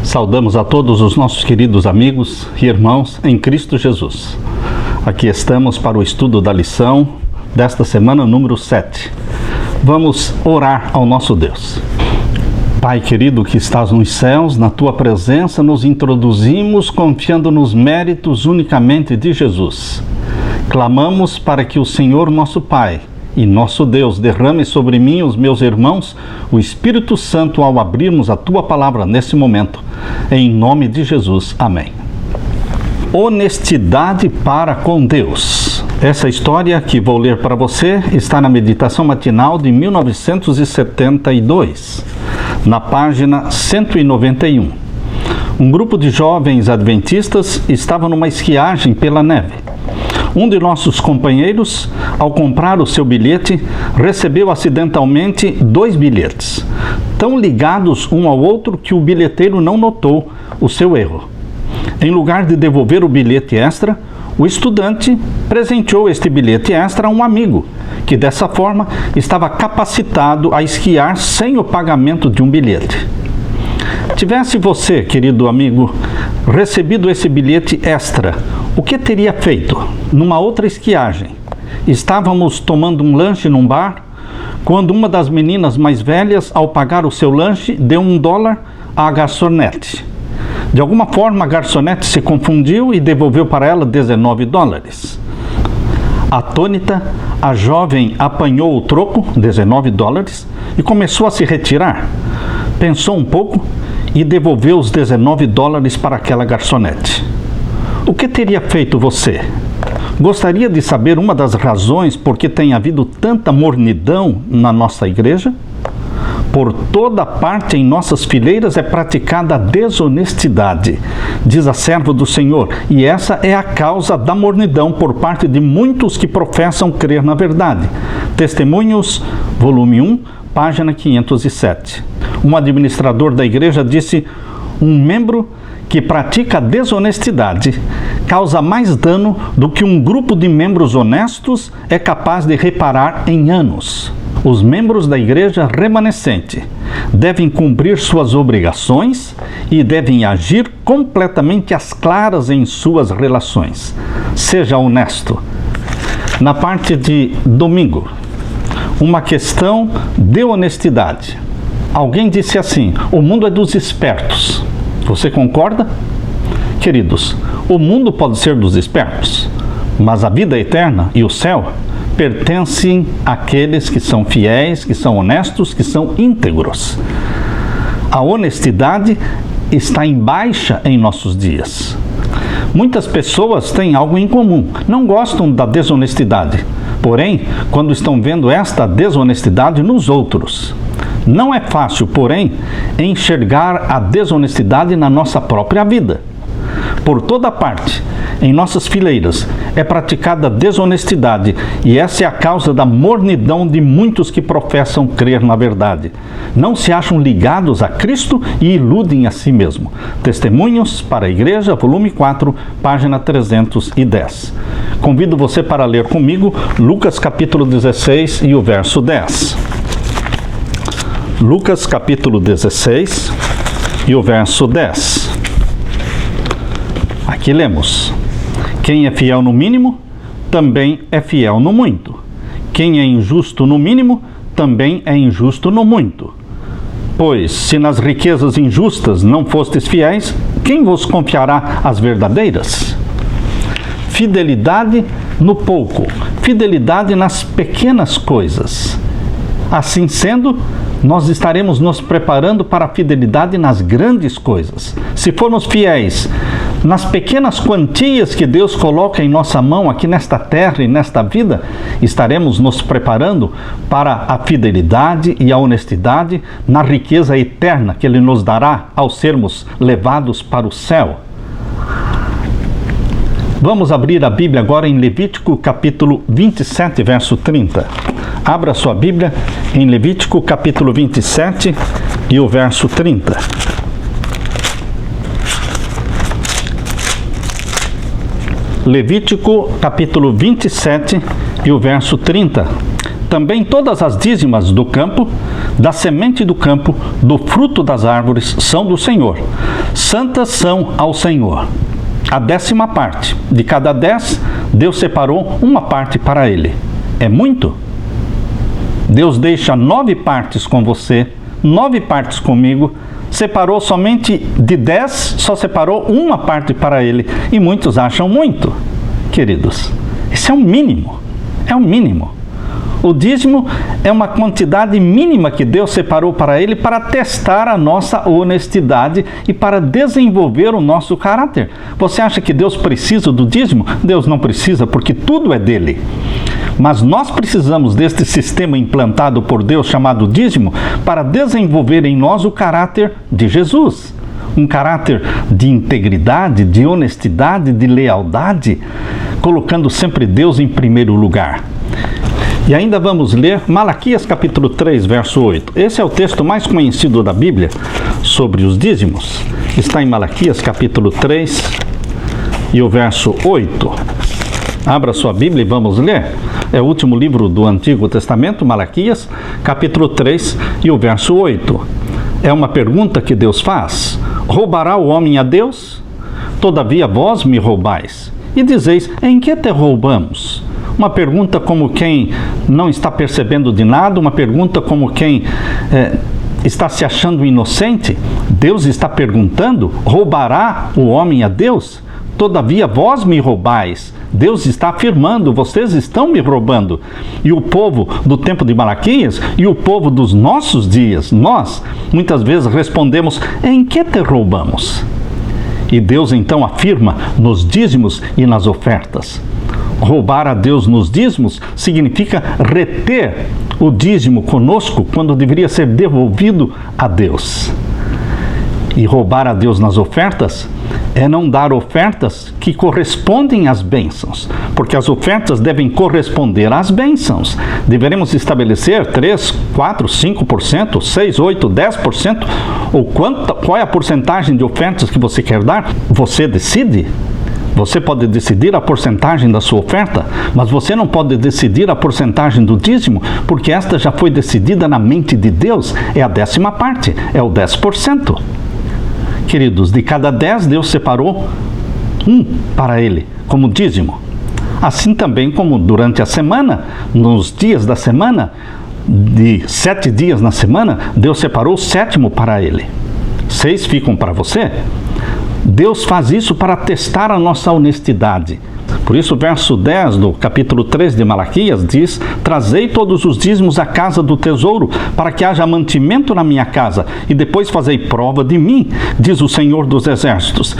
Saudamos a todos os nossos queridos amigos e irmãos em Cristo Jesus. Aqui estamos para o estudo da lição desta semana número 7. Vamos orar ao nosso Deus. Pai querido que estás nos céus, na Tua presença nos introduzimos confiando nos méritos unicamente de Jesus. Clamamos para que o Senhor nosso Pai e nosso Deus derrame sobre mim e os meus irmãos o Espírito Santo ao abrirmos a Tua palavra nesse momento. Em nome de Jesus. Amém. Honestidade para com Deus. Essa história que vou ler para você está na meditação matinal de 1972, na página 191. Um grupo de jovens adventistas estava numa esquiagem pela neve. Um de nossos companheiros, ao comprar o seu bilhete, recebeu acidentalmente 2 bilhetes, tão ligados um ao outro que o bilheteiro não notou o seu erro. Em lugar de devolver o bilhete extra, o estudante presenteou este bilhete extra a um amigo, que dessa forma estava capacitado a esquiar sem o pagamento de um bilhete. Tivesse você, querido amigo, recebido esse bilhete extra, o que teria feito? Numa outra esquiagem, estávamos tomando um lanche num bar, quando uma das meninas mais velhas, ao pagar o seu lanche, deu $1 à garçonete. De alguma forma, a garçonete se confundiu e devolveu para ela $19. Atônita, a jovem apanhou o troco, $19, e começou a se retirar. Pensou um pouco e devolveu os $19 para aquela garçonete. O que teria feito você? Gostaria de saber uma das razões por que tem havido tanta mornidão na nossa igreja? Por toda parte em nossas fileiras é praticada a desonestidade, diz a serva do Senhor, e essa é a causa da mornidão por parte de muitos que professam crer na verdade. Testemunhos, volume 1, página 507. Um administrador da igreja disse: um membro que pratica a desonestidade causa mais dano do que um grupo de membros honestos é capaz de reparar em anos. Os membros da igreja remanescente devem cumprir suas obrigações e devem agir completamente às claras em suas relações. Seja honesto. Na parte de domingo, uma questão de honestidade. Alguém disse assim: o mundo é dos espertos. Você concorda? Queridos, o mundo pode ser dos espertos, mas a vida eterna e o céu pertencem àqueles que são fiéis, que são honestos, que são íntegros. A honestidade está em baixa em nossos dias. Muitas pessoas têm algo em comum, não gostam da desonestidade, porém, quando estão vendo esta desonestidade nos outros. Não é fácil, porém, enxergar a desonestidade na nossa própria vida. Por toda parte, em nossas fileiras, é praticada a desonestidade e essa é a causa da mornidão de muitos que professam crer na verdade. Não se acham ligados a Cristo e iludem a si mesmo. Testemunhos para a Igreja, volume 4, página 310. Convido você para ler comigo Lucas capítulo 16 e o verso 10. Lucas capítulo 16 e o verso 10. Aqui lemos: quem é fiel no mínimo, também é fiel no muito. Quem é injusto no mínimo, também é injusto no muito. Pois, se nas riquezas injustas não fostes fiéis, quem vos confiará as verdadeiras? Fidelidade no pouco, fidelidade nas pequenas coisas. Assim sendo, nós estaremos nos preparando para a fidelidade nas grandes coisas. Se formos fiéis nas pequenas quantias que Deus coloca em nossa mão aqui nesta terra e nesta vida, estaremos nos preparando para a fidelidade e a honestidade na riqueza eterna que Ele nos dará ao sermos levados para o céu. Vamos abrir a Bíblia agora em Levítico capítulo 27, verso 30. Abra sua Bíblia em Levítico capítulo 27 e o verso 30. Levítico capítulo 27 e o verso 30. Também todas as dízimas do campo da semente do campo, do fruto das árvores, são do Senhor. Santas são ao Senhor. A 10ª parte. De cada 10, Deus separou uma parte para ele. É muito? Deus deixa 9 partes com você, 9 partes comigo, separou somente de 10, só separou uma parte para ele. E muitos acham muito, queridos. Isso é o mínimo, é o mínimo. O dízimo é uma quantidade mínima que Deus separou para ele para testar a nossa honestidade e para desenvolver o nosso caráter. Você acha que Deus precisa do dízimo? Deus não precisa, porque tudo é dele. Mas nós precisamos deste sistema implantado por Deus chamado dízimo para desenvolver em nós o caráter de Jesus. Um caráter de integridade, de honestidade, de lealdade, colocando sempre Deus em primeiro lugar. E ainda vamos ler Malaquias capítulo 3, verso 8. Esse é o texto mais conhecido da Bíblia sobre os dízimos. Está em Malaquias capítulo 3 e o verso 8. Abra sua Bíblia e vamos ler. É o último livro do Antigo Testamento, Malaquias, capítulo 3 e o verso 8. É uma pergunta que Deus faz. Roubará o homem a Deus? Todavia vós me roubais. E dizeis, em que te roubamos? Uma pergunta como quem não está percebendo de nada, uma pergunta como quem está se achando inocente. Deus está perguntando, roubará o homem a Deus? Todavia vós me roubais. Deus está afirmando, vocês estão me roubando. E o povo do tempo de Malaquias e o povo dos nossos dias, nós muitas vezes respondemos, em que te roubamos? E Deus então afirma nos dízimos e nas ofertas. Roubar a Deus nos dízimos significa reter o dízimo conosco quando deveria ser devolvido a Deus. E roubar a Deus nas ofertas é não dar ofertas que correspondem às bênçãos, porque as ofertas devem corresponder às bênçãos. Deveremos estabelecer 3, 4, 5%, 6, 8, 10%, ou qual é a porcentagem de ofertas que você quer dar? Você decide. Você pode decidir a porcentagem da sua oferta, mas você não pode decidir a porcentagem do dízimo, porque esta já foi decidida na mente de Deus. É a 10ª parte, é o 10%. Queridos, de cada 10, Deus separou um para ele, como dízimo. Assim também como durante a semana, nos dias da semana, de 7 dias na semana, Deus separou o 7º para ele. 6 ficam para você. Deus faz isso para testar a nossa honestidade. Por isso o verso 10 do capítulo 3 de Malaquias diz, trazei todos os dízimos à casa do tesouro, para que haja mantimento na minha casa, e depois fazei prova de mim, diz o Senhor dos Exércitos.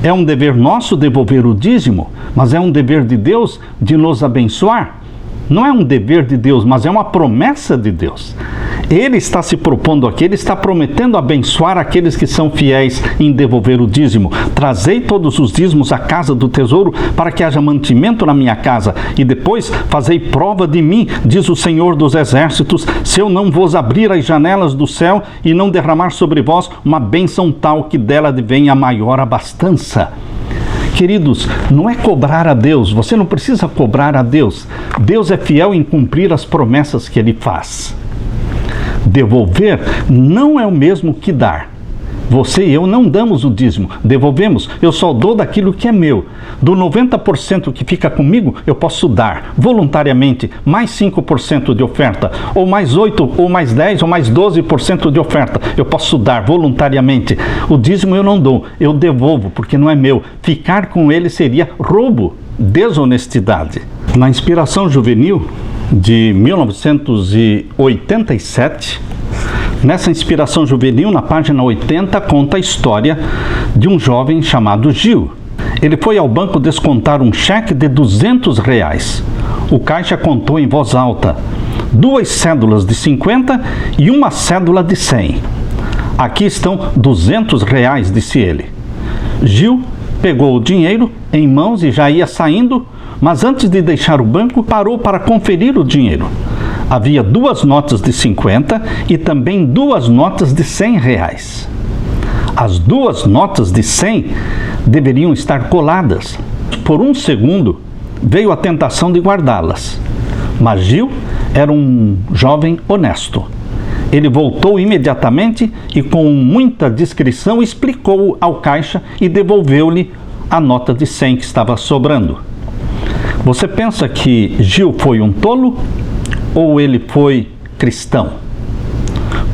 É um dever nosso devolver o dízimo, mas é um dever de Deus de nos abençoar. Não é um dever de Deus, mas é uma promessa de Deus. Ele está se propondo aqui, ele está prometendo abençoar aqueles que são fiéis em devolver o dízimo. Trazei todos os dízimos à casa do tesouro, para que haja mantimento na minha casa, e depois fazei prova de mim, diz o Senhor dos Exércitos, se eu não vos abrir as janelas do céu e não derramar sobre vós uma bênção tal que dela advenha a maior abastança. Queridos, não é cobrar a Deus, você não precisa cobrar a Deus. Deus é fiel em cumprir as promessas que Ele faz. Devolver não é o mesmo que dar. Você e eu não damos o dízimo, devolvemos. Eu só dou daquilo que é meu. Do 90% que fica comigo, eu posso dar voluntariamente mais 5% de oferta, ou mais 8, ou mais 10, ou mais 12% de oferta. Eu posso dar voluntariamente. O dízimo eu não dou, eu devolvo, porque não é meu. Ficar com ele seria roubo, desonestidade. Na Inspiração Juvenil de 1987, nessa Inspiração Juvenil, na página 80, conta a história de um jovem chamado Gil. Ele foi ao banco descontar um cheque de R$200. O caixa contou em voz alta 2 cédulas de 50 e uma cédula de 100. Aqui estão R$200, disse ele. Gil pegou o dinheiro em mãos e já ia saindo, mas antes de deixar o banco, parou para conferir o dinheiro. Havia 2 notas de 50 e também 2 notas de R$100. As 2 notas de 100 deveriam estar coladas. Por um segundo, veio a tentação de guardá-las. Mas Gil era um jovem honesto. Ele voltou imediatamente e, com muita discrição, explicou ao caixa e devolveu-lhe a nota de 100 que estava sobrando. Você pensa que Gil foi um tolo ou ele foi cristão?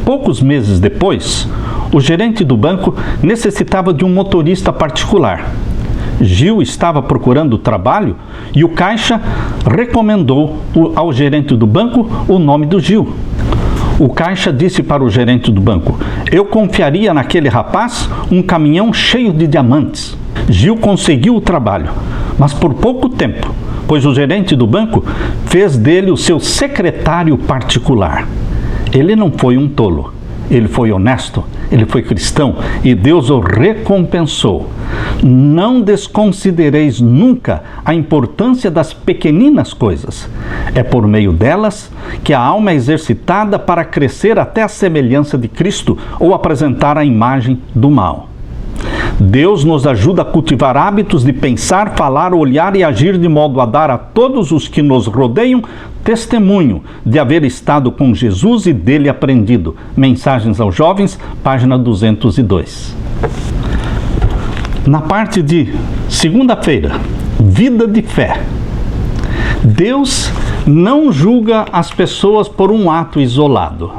Poucos meses depois, o gerente do banco necessitava de um motorista particular. Gil estava procurando trabalho e o caixa recomendou ao gerente do banco o nome do Gil. O caixa disse para o gerente do banco: eu confiaria naquele rapaz um caminhão cheio de diamantes. Gil conseguiu o trabalho, mas por pouco tempo, pois o gerente do banco fez dele o seu secretário particular. Ele não foi um tolo, ele foi honesto, ele foi cristão e Deus o recompensou. Não desconsidereis nunca a importância das pequeninas coisas. É por meio delas que a alma é exercitada para crescer até a semelhança de Cristo ou apresentar a imagem do mal. Deus nos ajuda a cultivar hábitos de pensar, falar, olhar e agir de modo a dar a todos os que nos rodeiam testemunho de haver estado com Jesus e dele aprendido. Mensagens aos Jovens, página 202. Na parte de segunda-feira, vida de fé. Deus não julga as pessoas por um ato isolado.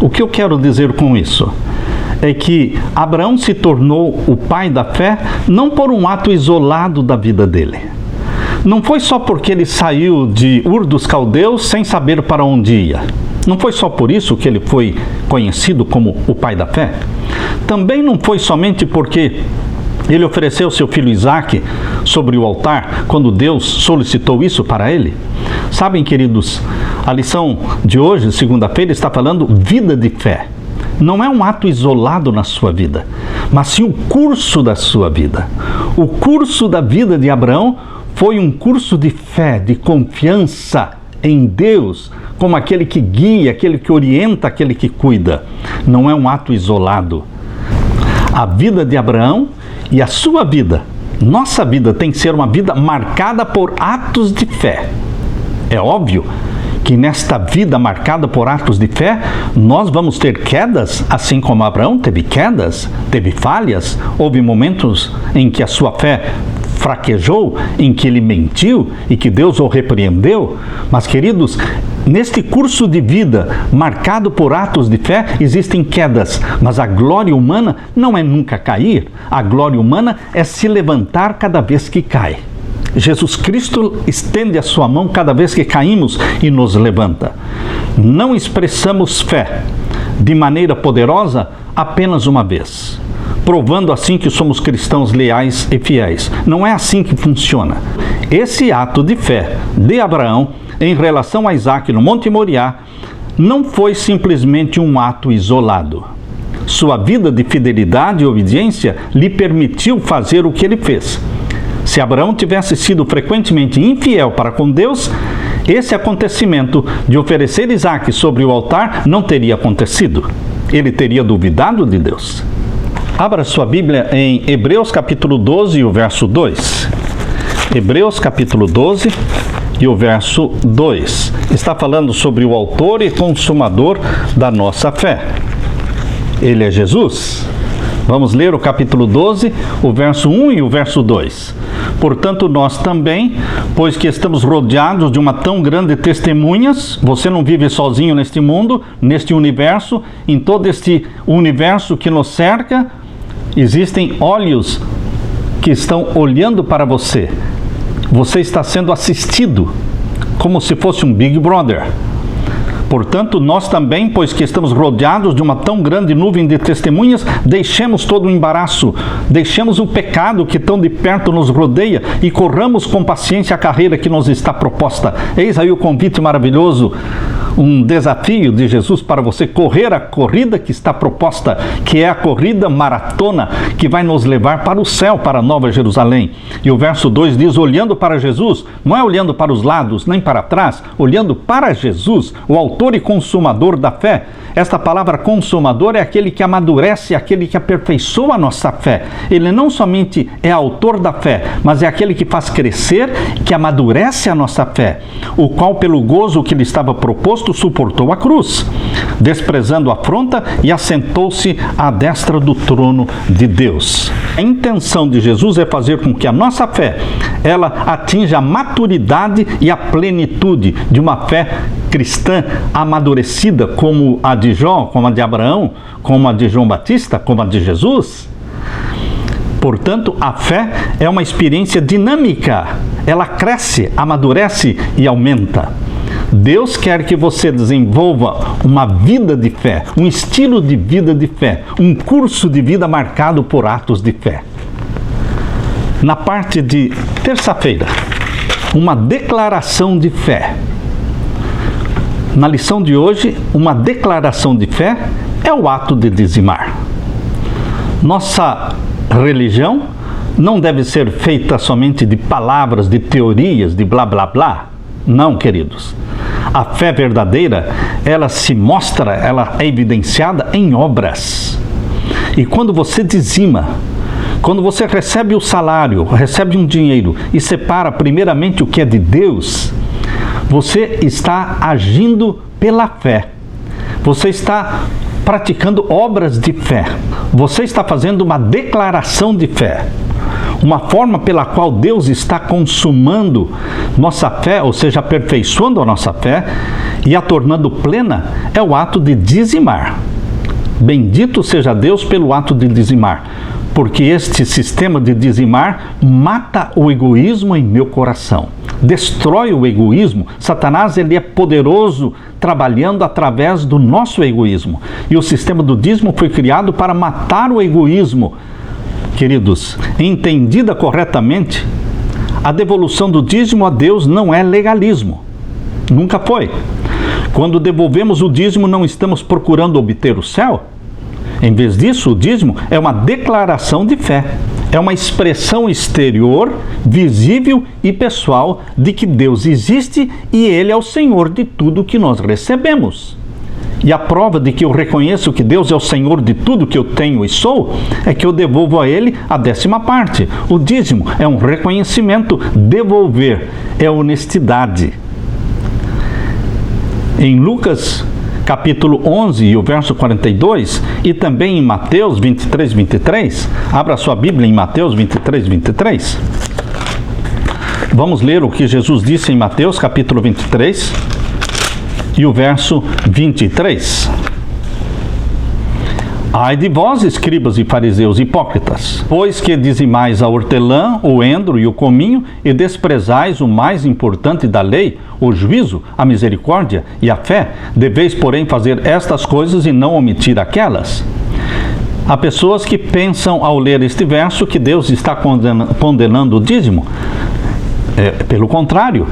O que eu quero dizer com isso? É que Abraão se tornou o pai da fé não por um ato isolado da vida dele. Não foi só porque ele saiu de Ur dos Caldeus sem saber para onde ia. Não foi só por isso que ele foi conhecido como o pai da fé. Também não foi somente porque ele ofereceu seu filho Isaque sobre o altar quando Deus solicitou isso para ele. Sabem, queridos, a lição de hoje, segunda-feira, está falando vida de fé. Não é um ato isolado na sua vida, mas sim o curso da sua vida. O curso da vida de Abraão foi um curso de fé, de confiança em Deus, como aquele que guia, aquele que orienta, aquele que cuida. Não é um ato isolado. A vida de Abraão e a sua vida, nossa vida, tem que ser uma vida marcada por atos de fé. É óbvio que nesta vida marcada por atos de fé, nós vamos ter quedas, assim como Abraão teve quedas, teve falhas, houve momentos em que a sua fé fraquejou, em que ele mentiu e que Deus o repreendeu. Mas, queridos, neste curso de vida marcado por atos de fé, existem quedas, mas a glória humana não é nunca cair, a glória humana é se levantar cada vez que cai. Jesus Cristo estende a sua mão cada vez que caímos e nos levanta. Não expressamos fé de maneira poderosa apenas uma vez, provando assim que somos cristãos leais e fiéis. Não é assim que funciona. Esse ato de fé de Abraão em relação a Isaque no Monte Moriá não foi simplesmente um ato isolado. Sua vida de fidelidade e obediência lhe permitiu fazer o que ele fez. Se Abraão tivesse sido frequentemente infiel para com Deus, esse acontecimento de oferecer Isaque sobre o altar não teria acontecido. Ele teria duvidado de Deus. Abra sua Bíblia em Hebreus capítulo 12 e o verso 2. Hebreus capítulo 12 e o verso 2. Está falando sobre o autor e consumador da nossa fé. Ele é Jesus. Vamos ler o capítulo 12, o verso 1 e o verso 2. Portanto, nós também, pois que estamos rodeados de uma tão grande testemunhas, você não vive sozinho neste mundo, neste universo, em todo este universo que nos cerca, existem olhos que estão olhando para você. Você está sendo assistido, como se fosse um Big Brother. Portanto, nós também, pois que estamos rodeados de uma tão grande nuvem de testemunhas, deixemos todo o embaraço, deixemos o pecado que tão de perto nos rodeia e corramos com paciência a carreira que nos está proposta. Eis aí o convite maravilhoso, um desafio de Jesus para você correr a corrida que está proposta, que é a corrida maratona que vai nos levar para o céu, para a Nova Jerusalém. E o verso 2 diz, olhando para Jesus, não é olhando para os lados, nem para trás, olhando para Jesus, o autor e consumador da fé. Esta palavra consumador é aquele que amadurece, aquele que aperfeiçoa a nossa fé. Ele não somente é autor da fé, mas é aquele que faz crescer, que amadurece a nossa fé, o qual pelo gozo que lhe estava proposto, posto, suportou a cruz, desprezando a afronta, e assentou-se à destra do trono de Deus. A intenção de Jesus é fazer com que a nossa fé, ela atinja a maturidade e a plenitude de uma fé cristã amadurecida, como a de Jó, como a de Abraão, como a de João Batista, como a de Jesus. Portanto, a fé é uma experiência dinâmica. Ela cresce, amadurece e aumenta. Deus quer que você desenvolva uma vida de fé, um estilo de vida de fé, um curso de vida marcado por atos de fé. Na parte de terça-feira, uma declaração de fé. Na lição de hoje, uma declaração de fé é o ato de dizimar. Nossa religião não deve ser feita somente de palavras, de teorias, de blá blá blá. Não, queridos. A fé verdadeira, ela se mostra, ela é evidenciada em obras. E quando você dizima, quando você recebe o salário, recebe um dinheiro e separa primeiramente o que é de Deus, você está agindo pela fé. Você está praticando obras de fé. Você está fazendo uma declaração de fé. Uma forma pela qual Deus está consumando nossa fé, ou seja, aperfeiçoando a nossa fé e a tornando plena, é o ato de dizimar. Bendito seja Deus pelo ato de dizimar, porque este sistema de dizimar mata o egoísmo em meu coração. Destrói o egoísmo. Satanás, ele é poderoso trabalhando através do nosso egoísmo. E o sistema do dízimo foi criado para matar o egoísmo. Queridos, entendida corretamente, a devolução do dízimo a Deus não é legalismo. Nunca foi. Quando devolvemos o dízimo, não estamos procurando obter o céu. Em vez disso, o dízimo é uma declaração de fé. É uma expressão exterior, visível e pessoal de que Deus existe e Ele é o Senhor de tudo que nós recebemos. E a prova de que eu reconheço que Deus é o Senhor de tudo que eu tenho e sou, é que eu devolvo a Ele a 10ª parte. O dízimo é um reconhecimento, devolver é honestidade. Em Lucas capítulo 11 e o verso 42, e também em Mateus 23, 23, abra sua Bíblia em Mateus 23, 23. Vamos ler o que Jesus disse em Mateus capítulo 23 e o verso 23. Ai de vós, escribas e fariseus hipócritas, pois que dizimais a hortelã, o endro e o cominho, e desprezais o mais importante da lei, o juízo, a misericórdia e a fé, deveis, porém, fazer estas coisas e não omitir aquelas. Há pessoas que pensam, ao ler este verso, que Deus está condenando o dízimo. Pelo contrário,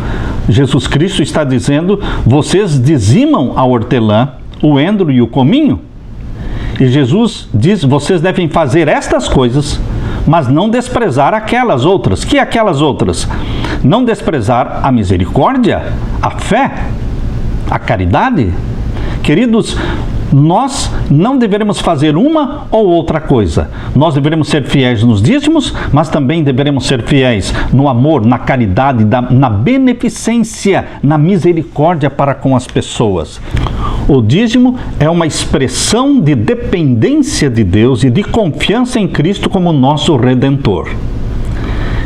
Jesus Cristo está dizendo, vocês dizimam a hortelã, o endro e o cominho. E Jesus diz, vocês devem fazer estas coisas, mas não desprezar aquelas outras. Que aquelas outras? Não desprezar a misericórdia, a fé, a caridade. Queridos, nós não deveremos fazer uma ou outra coisa. Nós deveremos ser fiéis nos dízimos, mas também deveremos ser fiéis no amor, na caridade, na beneficência, na misericórdia para com as pessoas. O dízimo é uma expressão de dependência de Deus e de confiança em Cristo como nosso Redentor.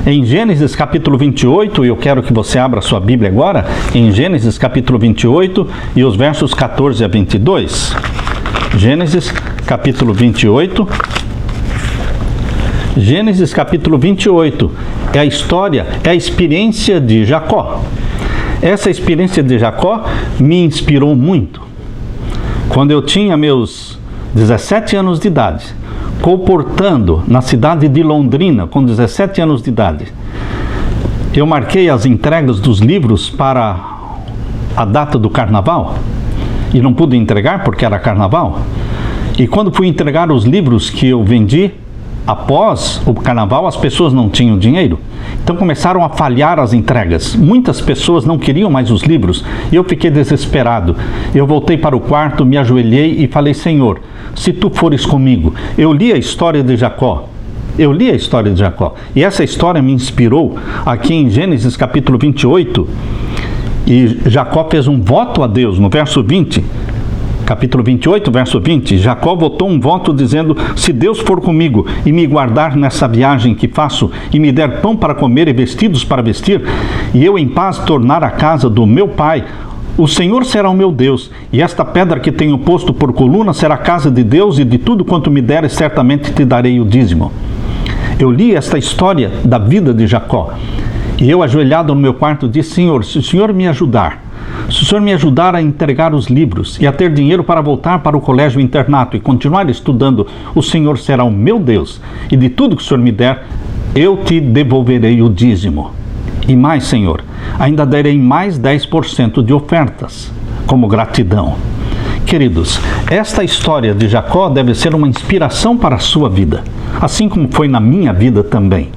Em Gênesis capítulo 28, e eu quero que você abra sua Bíblia agora, em Gênesis capítulo 28 e os versos 14 a 22. Gênesis capítulo 28. Gênesis capítulo 28 é a história, é a experiência de Jacó. Essa experiência de Jacó me inspirou muito. Quando eu tinha meus 17 anos de idade, comportando na cidade de Londrina, com 17 anos de idade, eu marquei as entregas dos livros para a data do carnaval e não pude entregar porque era carnaval. E quando fui entregar os livros que eu vendi após o carnaval, as pessoas não tinham dinheiro. Então começaram a falhar as entregas. Muitas pessoas não queriam mais os livros. E eu fiquei desesperado. Eu voltei para o quarto, me ajoelhei e falei, Senhor, se tu fores comigo. Eu li a história de Jacó. E essa história me inspirou aqui em Gênesis capítulo 28. E Jacó fez um voto a Deus no verso 20. Capítulo 28, verso 20, Jacó votou um voto dizendo: se Deus for comigo e me guardar nessa viagem que faço, e me der pão para comer e vestidos para vestir, e eu em paz tornar a casa do meu pai, o Senhor será o meu Deus, e esta pedra que tenho posto por coluna será a casa de Deus, e de tudo quanto me deres, certamente te darei o dízimo. Eu li esta história da vida de Jacó, e eu, ajoelhado no meu quarto, disse: Senhor, se o Senhor me ajudar, se o Senhor me ajudar a entregar os livros e a ter dinheiro para voltar para o colégio internato e continuar estudando, o Senhor será o meu Deus, e de tudo que o Senhor me der, eu te devolverei o dízimo. E mais, Senhor, ainda darei mais 10% de ofertas, como gratidão. Queridos, esta história de Jacó deve ser uma inspiração para a sua vida, assim como foi na minha vida também.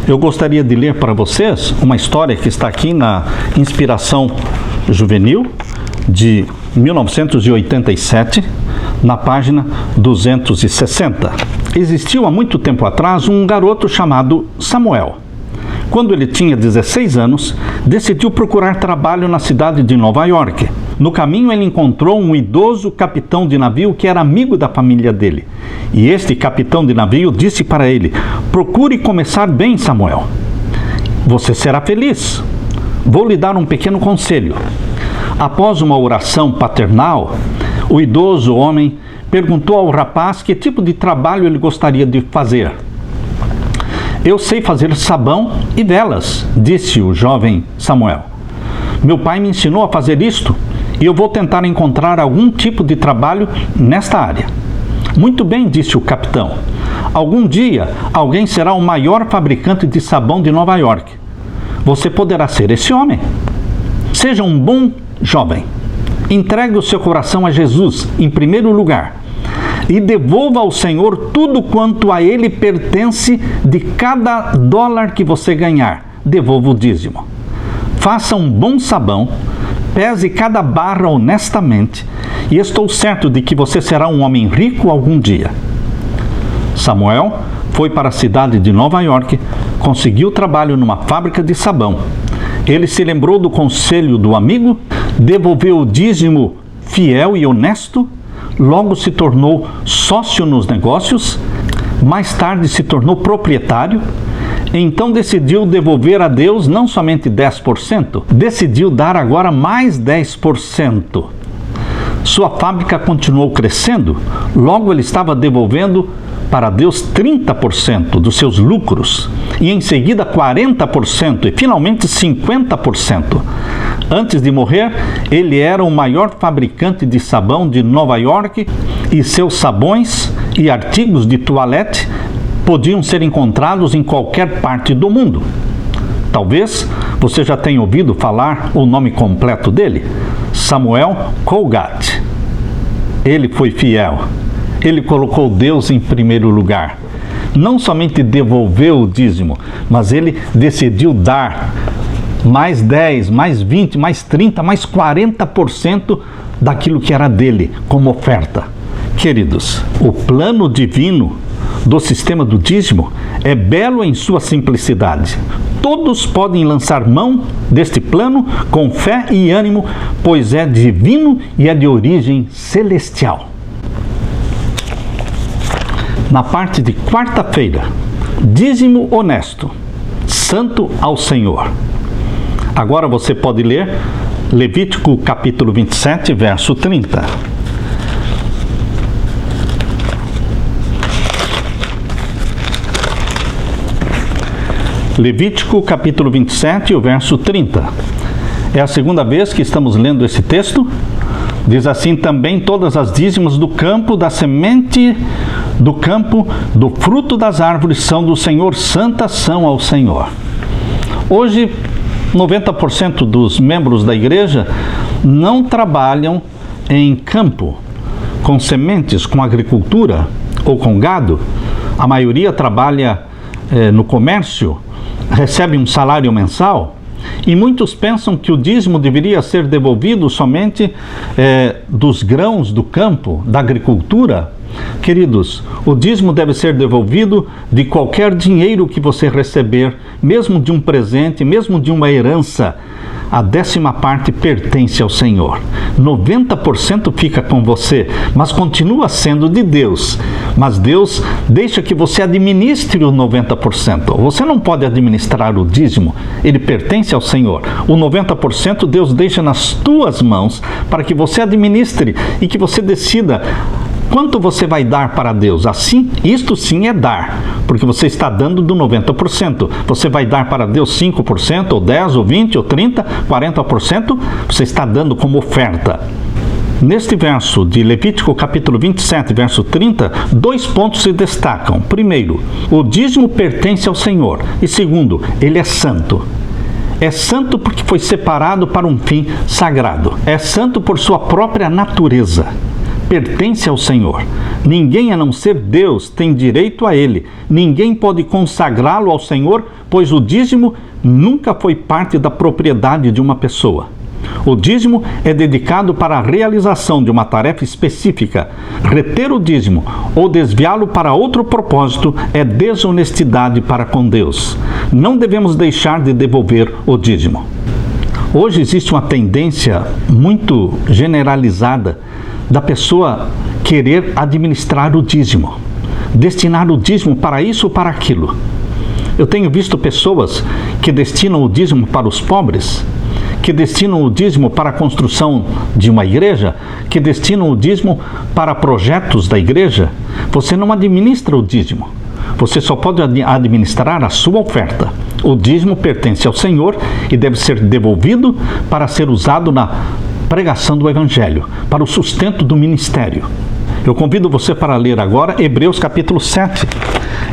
Eu gostaria de ler para vocês uma história que está aqui na Inspiração Juvenil, de 1987, na página 260. Existiu há muito tempo atrás um garoto chamado Samuel. Quando ele tinha 16 anos, decidiu procurar trabalho na cidade de Nova York. No caminho, ele encontrou um idoso capitão de navio que era amigo da família dele. E este capitão de navio disse para ele: procure começar bem, Samuel. Você será feliz. Vou lhe dar um pequeno conselho. Após uma oração paternal, o idoso homem perguntou ao rapaz que tipo de trabalho ele gostaria de fazer. Eu sei fazer sabão e velas, disse o jovem Samuel. Meu pai me ensinou a fazer isto e eu vou tentar encontrar algum tipo de trabalho nesta área. Muito bem, disse o capitão. Algum dia, alguém será o maior fabricante de sabão de Nova York. Você poderá ser esse homem. Seja um bom jovem. Entregue o seu coração a Jesus em primeiro lugar e devolva ao Senhor tudo quanto a Ele pertence. De cada dólar que você ganhar, devolva o dízimo. Faça um bom sabão, pese cada barra honestamente, e estou certo de que você será um homem rico algum dia. Samuel foi para a cidade de Nova York, conseguiu trabalho numa fábrica de sabão. Ele se lembrou do conselho do amigo, devolveu o dízimo fiel e honesto, logo se tornou sócio nos negócios, mais tarde se tornou proprietário, então decidiu devolver a Deus não somente 10%, decidiu dar agora mais 10%. Sua fábrica continuou crescendo, logo ele estava devolvendo para Deus 30% dos seus lucros, e em seguida 40% e finalmente 50%. Antes de morrer, ele era o maior fabricante de sabão de Nova York e seus sabões e artigos de toalete podiam ser encontrados em qualquer parte do mundo. Talvez você já tenha ouvido falar o nome completo dele: Samuel Colgate. Ele foi fiel. Ele colocou Deus em primeiro lugar. Não somente devolveu o dízimo, mas ele decidiu dar mais 10, mais 20, mais 30, mais 40% daquilo que era dele como oferta. Queridos, o plano divino do sistema do dízimo é belo em sua simplicidade. Todos podem lançar mão deste plano com fé e ânimo, pois é divino e é de origem celestial. Na parte de quarta-feira, dízimo honesto, santo ao Senhor. Agora você pode ler Levítico capítulo 27, verso 30. Levítico capítulo 27, o verso 30. É a segunda vez que estamos lendo esse texto. Diz assim: também todas as dízimos do campo, da semente do campo, do fruto das árvores são do Senhor, santas são ao Senhor. Hoje, 90% dos membros da igreja não trabalham em campo, com sementes, com agricultura ou com gado. A maioria trabalha no comércio, recebe um salário mensal, e muitos pensam que o dízimo deveria ser devolvido somente dos grãos do campo, da agricultura. Queridos, o dízimo deve ser devolvido de qualquer dinheiro que você receber, mesmo de um presente, mesmo de uma herança. a 10ª parte pertence ao Senhor. 90% fica com você, mas continua sendo de Deus. Mas Deus deixa que você administre o 90%. Você não pode administrar o dízimo, ele pertence ao Senhor. O 90% Deus deixa nas tuas mãos para que você administre e que você decida quanto você vai dar para Deus. Assim, isto sim é dar, porque você está dando do 90%. Você vai dar para Deus 5%, ou 10%, ou 20%, ou 30%, 40%, você está dando como oferta. Neste verso de Levítico capítulo 27, verso 30, 2 pontos se destacam. Primeiro, o dízimo pertence ao Senhor. E segundo, ele é santo. É santo porque foi separado para um fim sagrado. É santo por sua própria natureza. Pertence ao Senhor. Ninguém a não ser Deus tem direito a ele. Ninguém pode consagrá-lo ao Senhor, pois o dízimo nunca foi parte da propriedade de uma pessoa. O dízimo é dedicado para a realização de uma tarefa específica. Reter o dízimo ou desviá-lo para outro propósito é desonestidade para com Deus. Não devemos deixar de devolver o dízimo. Hoje existe uma tendência muito generalizada da pessoa querer administrar o dízimo, destinar o dízimo para isso ou para aquilo. Eu tenho visto pessoas que destinam o dízimo para os pobres, que destinam o dízimo para a construção de uma igreja, que destinam o dízimo para projetos da igreja. Você não administra o dízimo, você só pode administrar a sua oferta. O dízimo pertence ao Senhor e deve ser devolvido para ser usado na pregação do Evangelho, para o sustento do ministério. Eu convido você para ler agora Hebreus capítulo 7.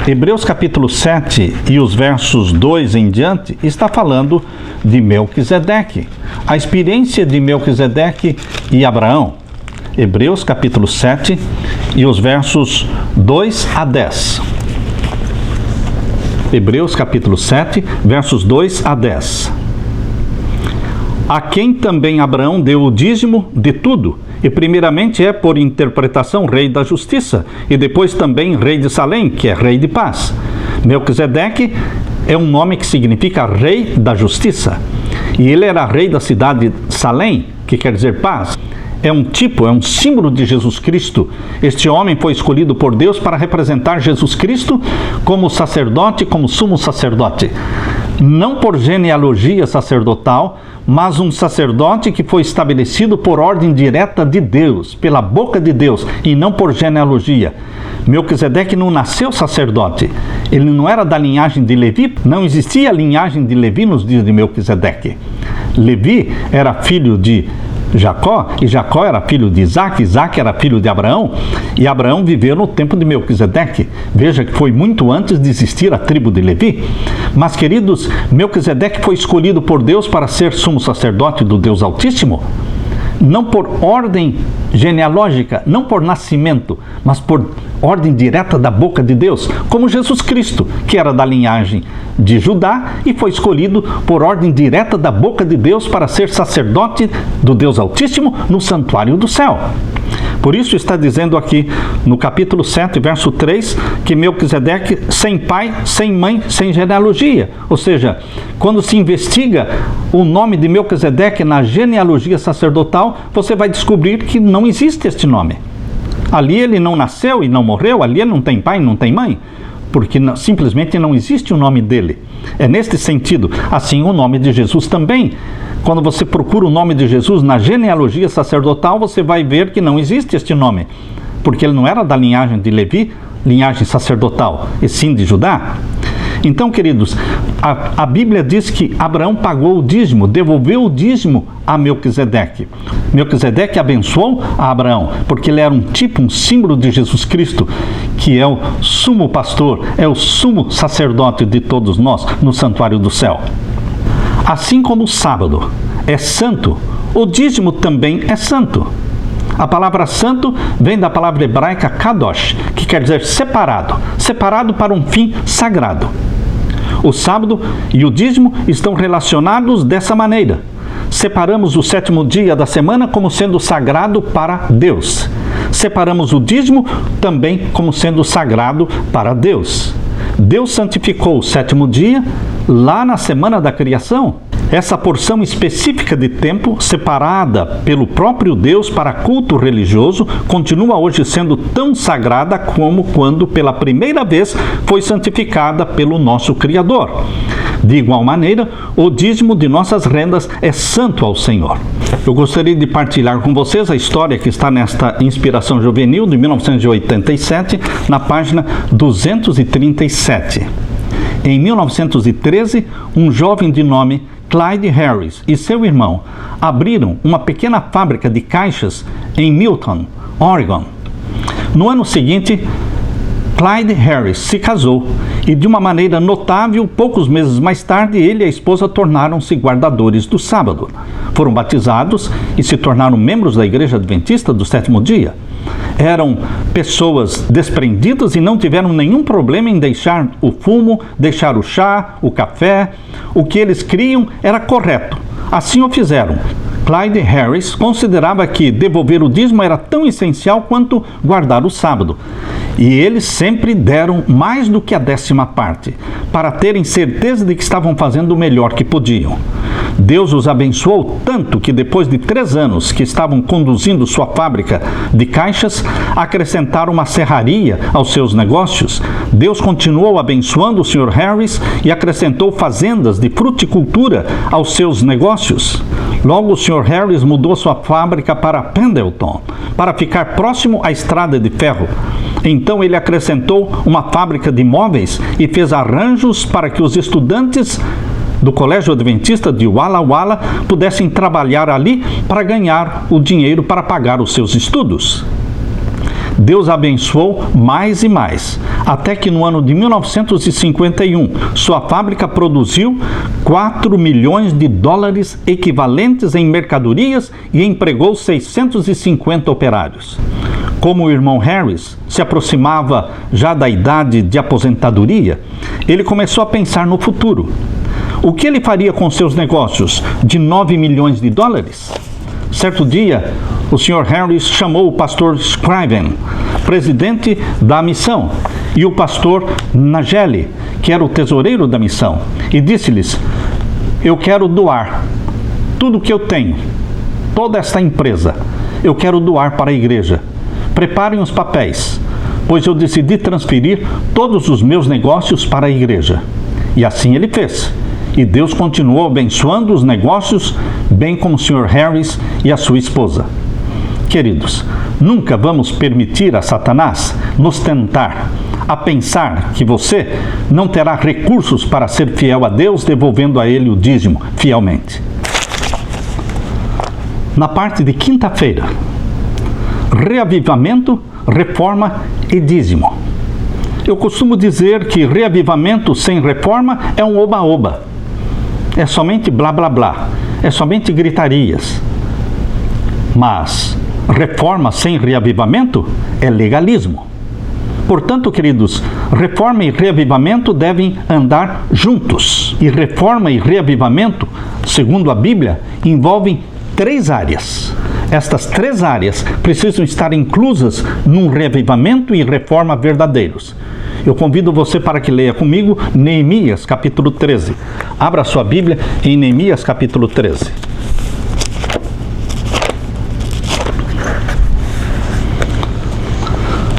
Hebreus capítulo 7 e os versos 2 em diante está falando de Melquisedeque, a experiência de Melquisedeque e Abraão. Hebreus capítulo 7 e os versos 2 a 10. Hebreus capítulo 7, versos 2 a 10. A quem também Abraão deu o dízimo de tudo, e primeiramente é por interpretação rei da justiça, e depois também rei de Salém, que é rei de paz. Melquisedeque é um nome que significa rei da justiça, e ele era rei da cidade de Salém, que quer dizer paz. É um tipo, é um símbolo de Jesus Cristo. Este homem foi escolhido por Deus para representar Jesus Cristo como sacerdote, como sumo sacerdote. Não por genealogia sacerdotal, mas um sacerdote que foi estabelecido por ordem direta de Deus, pela boca de Deus, e não por genealogia. Melquisedeque não nasceu sacerdote, ele não era da linhagem de Levi, não existia linhagem de Levi nos dias de Melquisedeque. Levi era filho de Jacó, e Jacó era filho de Isaac, Isaac era filho de Abraão, e Abraão viveu no tempo de Melquisedeque. Veja que foi muito antes de existir a tribo de Levi. Mas, queridos, Melquisedeque foi escolhido por Deus para ser sumo sacerdote do Deus Altíssimo, não por ordem genealógica, não por nascimento, mas por ordem direta da boca de Deus, como Jesus Cristo, que era da linhagem de Judá e foi escolhido por ordem direta da boca de Deus para ser sacerdote do Deus Altíssimo no santuário do céu. Por isso está dizendo aqui no capítulo 7, verso 3, que Melquisedeque sem pai, sem mãe, sem genealogia. Ou seja, quando se investiga o nome de Melquisedeque na genealogia sacerdotal, você vai descobrir que não existe este nome. Ali ele não nasceu e não morreu, ali ele não tem pai, não tem mãe, porque simplesmente não existe o nome dele. É neste sentido, assim o nome de Jesus também. Quando você procura o nome de Jesus na genealogia sacerdotal, você vai ver que não existe este nome, porque ele não era da linhagem de Levi, linhagem sacerdotal, e sim de Judá. Então, queridos, a Bíblia diz que Abraão pagou o dízimo, devolveu o dízimo a Melquisedeque. Melquisedeque abençoou a Abraão, porque ele era um tipo, um símbolo de Jesus Cristo, que é o sumo pastor, é o sumo sacerdote de todos nós no santuário do céu. Assim como o sábado é santo, o dízimo também é santo. A palavra santo vem da palavra hebraica kadosh, que quer dizer separado, separado para um fim sagrado. O sábado e o dízimo estão relacionados dessa maneira. Separamos o 7º dia da semana como sendo sagrado para Deus. Separamos o dízimo também como sendo sagrado para Deus. Deus santificou o 7º dia lá na semana da criação Essa porção específica de tempo, separada pelo próprio Deus para culto religioso, continua hoje sendo tão sagrada como quando pela primeira vez foi santificada pelo nosso Criador. De igual maneira, o dízimo de nossas rendas é santo ao Senhor. Eu gostaria de partilhar com vocês a história que está nesta Inspiração Juvenil de 1987, na página 237. Em 1913, um jovem de nome Clyde Harris e seu irmão abriram uma pequena fábrica de caixas em Milton, Oregon. No ano seguinte, Clyde Harris se casou e, de uma maneira notável, poucos meses mais tarde, ele e a esposa tornaram-se guardadores do sábado. Foram batizados e se tornaram membros da Igreja Adventista do Sétimo Dia. Eram pessoas desprendidas e não tiveram nenhum problema em deixar o fumo, deixar o chá, o café. O que eles criam era correto. Assim o fizeram. Clyde Harris considerava que devolver o dízimo era tão essencial quanto guardar o sábado. E eles sempre deram mais do que a 10ª parte, para terem certeza de que estavam fazendo o melhor que podiam. Deus os abençoou tanto que depois de 3 anos que estavam conduzindo sua fábrica de caixas, acrescentaram uma serraria aos seus negócios. Deus continuou abençoando o Sr. Harris e acrescentou fazendas de fruticultura aos seus negócios. Logo, o Sr. Harris mudou sua fábrica para Pendleton, para ficar próximo à estrada de ferro. Então ele acrescentou uma fábrica de móveis e fez arranjos para que os estudantes do Colégio Adventista de Walla Walla pudessem trabalhar ali para ganhar o dinheiro para pagar os seus estudos. Deus abençoou mais e mais, até que no ano de 1951, sua fábrica produziu 4 milhões de dólares equivalentes em mercadorias e empregou 650 operários. Como o irmão Harris se aproximava já da idade de aposentadoria, ele começou a pensar no futuro. O que ele faria com seus negócios de 9 milhões de dólares? Certo dia, o Sr. Harris chamou o pastor Scriven, presidente da missão, e o pastor Nageli, que era o tesoureiro da missão, e disse-lhes: eu quero doar tudo o que eu tenho, toda esta empresa, eu quero doar para a igreja. Preparem os papéis, pois eu decidi transferir todos os meus negócios para a igreja. E assim ele fez. E Deus continuou abençoando os negócios, bem como o Sr. Harris e a sua esposa. Queridos, nunca vamos permitir a Satanás nos tentar a pensar que você não terá recursos para ser fiel a Deus, devolvendo a Ele o dízimo fielmente. Na parte de quinta-feira, reavivamento, reforma e dízimo. Eu costumo dizer que reavivamento sem reforma é um oba-oba. É somente blá blá blá, é somente gritarias. Mas reforma sem reavivamento é legalismo. Portanto, queridos, reforma e reavivamento devem andar juntos. E reforma e reavivamento, segundo a Bíblia, envolvem 3 áreas. Estas 3 áreas precisam estar inclusas num reavivamento e reforma verdadeiros. Eu convido você para que leia comigo Neemias capítulo 13. Abra sua Bíblia em Neemias capítulo 13.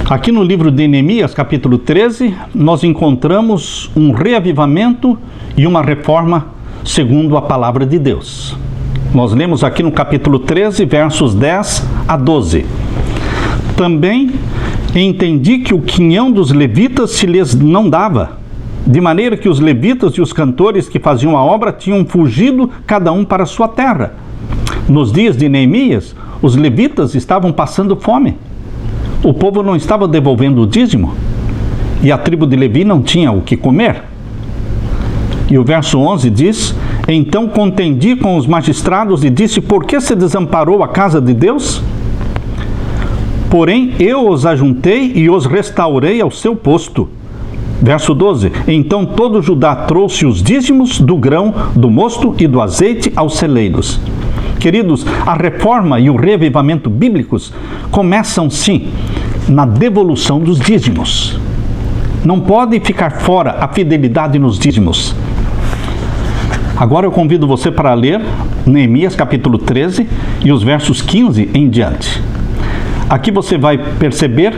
Aqui no livro de Neemias capítulo 13, nós encontramos um reavivamento e uma reforma segundo a palavra de Deus. Nós lemos aqui no capítulo 13, versos 10 a 12. Também entendi que o quinhão dos levitas se lhes não dava, de maneira que os levitas e os cantores que faziam a obra tinham fugido cada um para sua terra. Nos dias de Neemias, os levitas estavam passando fome. O povo não estava devolvendo o dízimo e a tribo de Levi não tinha o que comer. E o verso 11 diz: então contendi com os magistrados e disse: por que se desamparou a casa de Deus? Porém, eu os ajuntei e os restaurei ao seu posto. Verso 12. Então todo Judá trouxe os dízimos do grão, do mosto e do azeite aos celeiros. Queridos, a reforma e o reavivamento bíblicos começam sim na devolução dos dízimos. Não pode ficar fora a fidelidade nos dízimos. Agora eu convido você para ler Neemias capítulo 13 e os versos 15 em diante. Aqui você vai perceber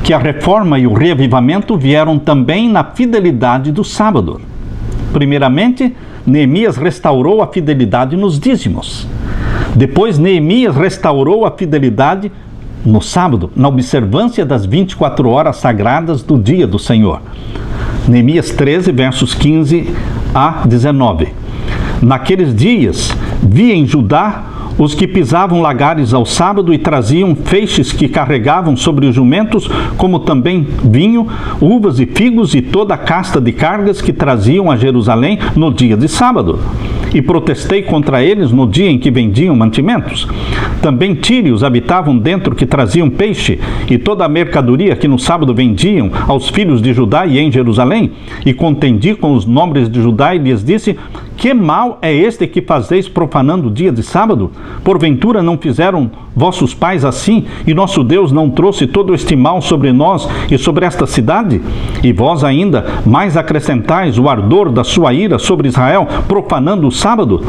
que a reforma e o reavivamento vieram também na fidelidade do sábado. Primeiramente, Neemias restaurou a fidelidade nos dízimos. Depois, Neemias restaurou a fidelidade no sábado, na observância das 24 horas sagradas do dia do Senhor. Neemias 13, versos 15 a 19. Naqueles dias, vi em Judá os que pisavam lagares ao sábado e traziam feixes que carregavam sobre os jumentos, como também vinho, uvas e figos e toda a casta de cargas que traziam a Jerusalém no dia de sábado. E protestei contra eles no dia em que vendiam mantimentos. Também tírios habitavam dentro que traziam peixe e toda a mercadoria que no sábado vendiam aos filhos de Judá e em Jerusalém. E contendi com os nobres de Judá e lhes disse: que mal é este que fazeis profanando o dia de sábado? Porventura não fizeram vossos pais assim, e nosso Deus não trouxe todo este mal sobre nós e sobre esta cidade? E vós ainda mais acrescentais o ardor da sua ira sobre Israel, profanando o sábado?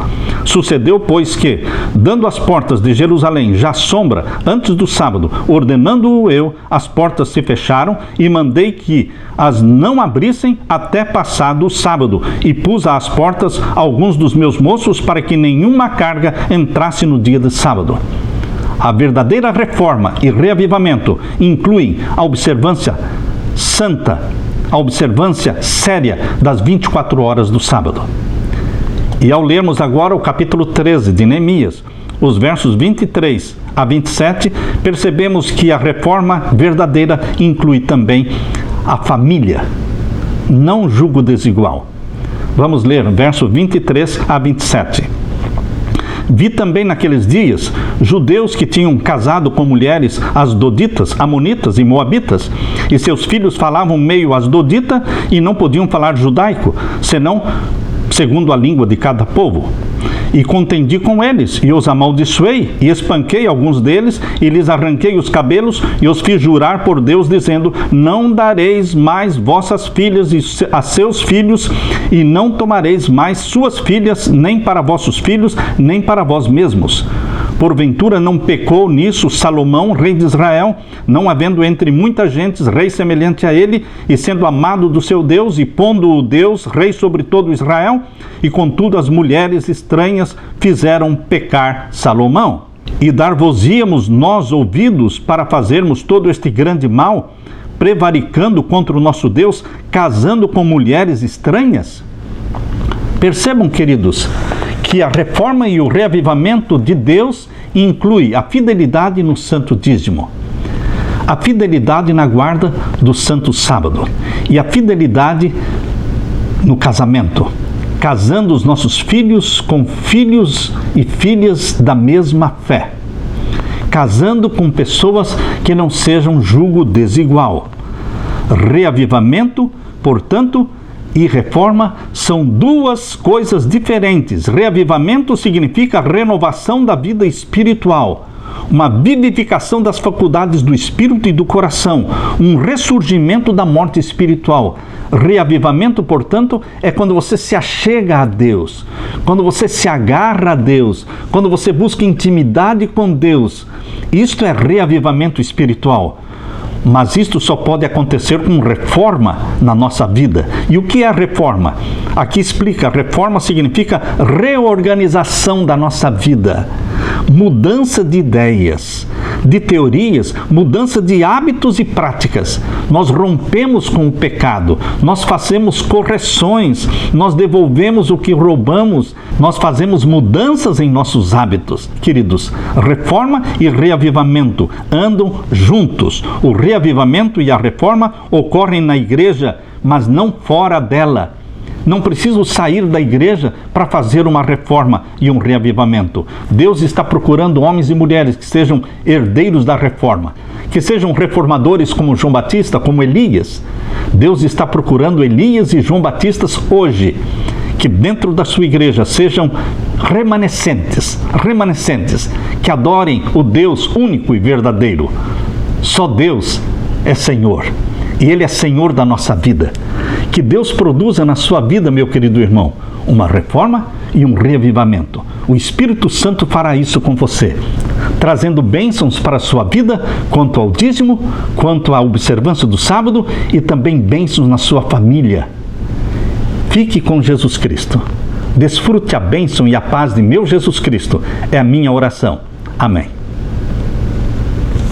Sucedeu, pois, que, dando as portas de Jerusalém já sombra antes do sábado, ordenando-o eu, as portas se fecharam, e mandei que as não abrissem até passado o sábado, e pus às portas alguns dos meus moços para que nenhuma carga entrasse no dia de sábado. A verdadeira reforma e reavivamento incluem a observância santa, a observância séria das 24 horas do sábado. E ao lermos agora o capítulo 13 de Neemias, os versos 23 a 27, percebemos que a reforma verdadeira inclui também a família, não julgo desigual. Vamos ler verso 23 a 27. Vi também naqueles dias judeus que tinham casado com mulheres asdoditas, amonitas e moabitas, e seus filhos falavam meio asdodita e não podiam falar judaico, senão segundo a língua de cada povo. E contendi com eles, e os amaldiçoei, e espanquei alguns deles, e lhes arranquei os cabelos, e os fiz jurar por Deus, dizendo: não dareis mais vossas filhas a seus filhos, e não tomareis mais suas filhas, nem para vossos filhos, nem para vós mesmos. Porventura não pecou nisso Salomão, rei de Israel, não havendo entre muitas gentes rei semelhante a ele, e sendo amado do seu Deus, e pondo-o Deus rei sobre todo Israel? E contudo as mulheres estranhas fizeram pecar Salomão. E dar-vos-íamos nós ouvidos para fazermos todo este grande mal, prevaricando contra o nosso Deus, casando com mulheres estranhas? Percebam, queridos, que a reforma e o reavivamento de Deus inclui a fidelidade no santo dízimo, a fidelidade na guarda do santo sábado e a fidelidade no casamento, casando os nossos filhos com filhos e filhas da mesma fé, casando com pessoas que não sejam julgo desigual. Reavivamento, portanto, e reforma são duas coisas diferentes. Reavivamento significa a renovação da vida espiritual, uma vivificação das faculdades do espírito e do coração, um ressurgimento da morte espiritual. Reavivamento, portanto, é quando você se achega a Deus, quando você se agarra a Deus, quando você busca intimidade com Deus. Isto é reavivamento espiritual. Mas isto só pode acontecer com reforma na nossa vida. E o que é a reforma? Aqui explica, reforma significa reorganização da nossa vida, mudança de ideias, de teorias, mudança de hábitos e práticas. Nós rompemos com o pecado, nós fazemos correções, nós devolvemos o que roubamos, nós fazemos mudanças em nossos hábitos. Queridos, reforma e reavivamento andam juntos. O reavivamento e a reforma ocorrem na igreja, mas não fora dela. Não preciso sair da igreja para fazer uma reforma e um reavivamento. Deus está procurando homens e mulheres que sejam herdeiros da reforma, que sejam reformadores como João Batista, como Elias. Deus está procurando Elias e João Batistas hoje, que dentro da sua igreja sejam remanescentes, que adorem o Deus único e verdadeiro. Só Deus é Senhor, e Ele é Senhor da nossa vida. Que Deus produza na sua vida, meu querido irmão, uma reforma e um reavivamento. O Espírito Santo fará isso com você, trazendo bênçãos para a sua vida, quanto ao dízimo, quanto à observância do sábado e também bênçãos na sua família. Fique com Jesus Cristo. Desfrute a bênção e a paz de meu Jesus Cristo. É a minha oração. Amém.